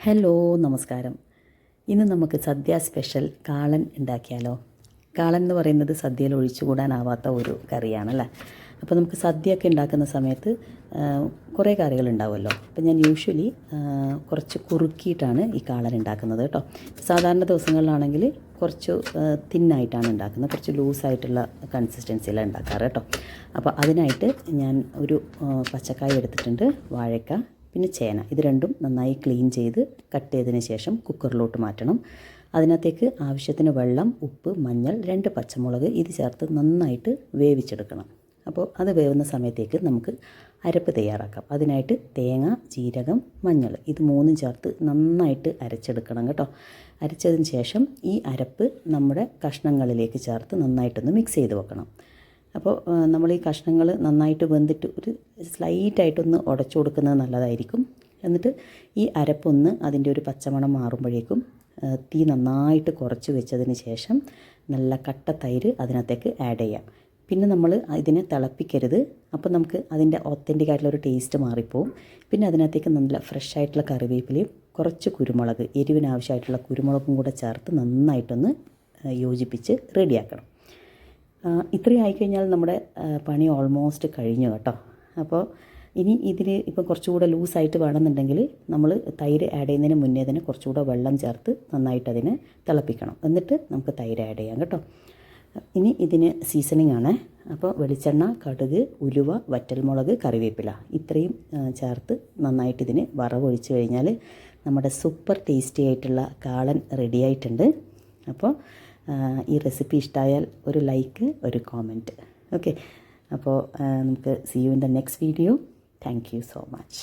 Hello നമസ്കാരം. ഇന്ന് നമുക്ക് സദ്യ സ്പെഷ്യൽ കാളൻ ഉണ്ടാക്കിയാലോ. കാളൻ എന്ന് പറയുന്നത് സദ്യയിൽ ഒഴിച്ചുകൂടാനാവാത്ത ഒരു കറിയാണല്ലേ. അപ്പോൾ നമുക്ക് സദ്യയൊക്കെ ഉണ്ടാക്കുന്ന സമയത്ത് കുറേ കറികളുണ്ടാവുമല്ലോ. അപ്പോൾ ഞാൻ യൂഷ്വലി കുറച്ച് കുറുക്കിയിട്ടാണ് ഈ കാളൻ ഉണ്ടാക്കുന്നത് കേട്ടോ. സാധാരണ ദിവസങ്ങളിലാണെങ്കിൽ കുറച്ച് തിന്നായിട്ടാണ് ഉണ്ടാക്കുന്നത്, കുറച്ച് ലൂസായിട്ടുള്ള കൺസിസ്റ്റൻസിയിലാണ് ഉണ്ടാക്കാറ് കേട്ടോ. അപ്പോൾ അതിനായിട്ട് ഞാൻ ഒരു പച്ചക്കായ എടുത്തിട്ടുണ്ട്, വാഴക്ക, പിന്നെ ചേന. ഇത് രണ്ടും നന്നായി ക്ലീൻ ചെയ്ത് കട്ട് ചെയ്തതിന് ശേഷം കുക്കറിലോട്ട് മാറ്റണം. അതിനകത്തേക്ക് ആവശ്യത്തിന് വെള്ളം, ഉപ്പ്, മഞ്ഞൾ, 2 പച്ചമുളക് ഇത് ചേർത്ത് നന്നായിട്ട് വേവിച്ചെടുക്കണം. അപ്പോൾ അത് വേവുന്ന സമയത്തേക്ക് നമുക്ക് അരപ്പ് തയ്യാറാക്കാം. അതിനായിട്ട് തേങ്ങ, ജീരകം, മഞ്ഞൾ ഇത് 3 ചേർത്ത് നന്നായിട്ട് അരച്ചെടുക്കണം കേട്ടോ. അരച്ചതിന് ശേഷം ഈ അരപ്പ് നമ്മുടെ കഷ്ണങ്ങളിലേക്ക് ചേർത്ത് നന്നായിട്ടൊന്ന് മിക്സ് ചെയ്ത് വെക്കണം. അപ്പോൾ നമ്മൾ ഈ കഷ്ണങ്ങൾ നന്നായിട്ട് വെന്തിട്ട് ഒരു സ്ലൈറ്റായിട്ടൊന്ന് ഉടച്ചു കൊടുക്കുന്നത് നല്ലതായിരിക്കും. എന്നിട്ട് ഈ അരപ്പൊന്ന് അതിൻ്റെ ഒരു പച്ചമണം മാറുമ്പോഴേക്കും തീ നന്നായിട്ട് കുറച്ച് വെച്ചതിന് ശേഷം നല്ല കട്ട തൈര് അതിനകത്തേക്ക് ആഡ് ചെയ്യാം. പിന്നെ നമ്മൾ ഇതിനെ തിളപ്പിക്കരുത്, അപ്പോൾ നമുക്ക് അതിൻ്റെ ഒത്തൻറ്റിക് ആയിട്ടുള്ളൊരു ടേസ്റ്റ് മാറിപ്പോവും. പിന്നെ അതിനകത്തേക്ക് നല്ല ഫ്രഷ് ആയിട്ടുള്ള കറിവേപ്പിലയും കുറച്ച് കുരുമുളക്, എരിവിനാവശ്യമായിട്ടുള്ള കുരുമുളകും കൂടെ ചേർത്ത് നന്നായിട്ടൊന്ന് യോജിപ്പിച്ച് റെഡിയാക്കണം. ഇത്രയും ആയിക്കഴിഞ്ഞാൽ നമ്മുടെ പണി ഓൾമോസ്റ്റ് കഴിഞ്ഞു കേട്ടോ. അപ്പോൾ ഇനി ഇതിൽ ഇപ്പോൾ കുറച്ചുകൂടെ ലൂസായിട്ട് വേണമെന്നുണ്ടെങ്കിൽ നമ്മൾ തൈര് ആഡ് ചെയ്യുന്നതിന് മുന്നേ തന്നെ കുറച്ചുകൂടെ വെള്ളം ചേർത്ത് നന്നായിട്ട് അതിനെ തിളപ്പിക്കണം. എന്നിട്ട് നമുക്ക് തൈര് ആഡ് ചെയ്യാം കേട്ടോ. ഇനി ഇതിന് സീസണിങ് ആണ്. അപ്പോൾ വെളിച്ചെണ്ണ, കടുക്, ഉലുവ, വറ്റൽമുളക്, കറിവേപ്പില ഇത്രയും ചേർത്ത് നന്നായിട്ട് ഇതിന് വറവൊഴിച്ച് കഴിഞ്ഞാൽ നമ്മുടെ സൂപ്പർ ടേസ്റ്റി ആയിട്ടുള്ള കാളൻ റെഡി ആയിട്ടുണ്ട്. അപ്പോൾ ഈ റെസിപ്പി ഇഷ്ടമായാൽ ഒരു ലൈക്ക്, ഒരു കോമെൻറ്റ്. ഓക്കെ, അപ്പോൾ നമുക്ക് see you in the next video. Thank you so much.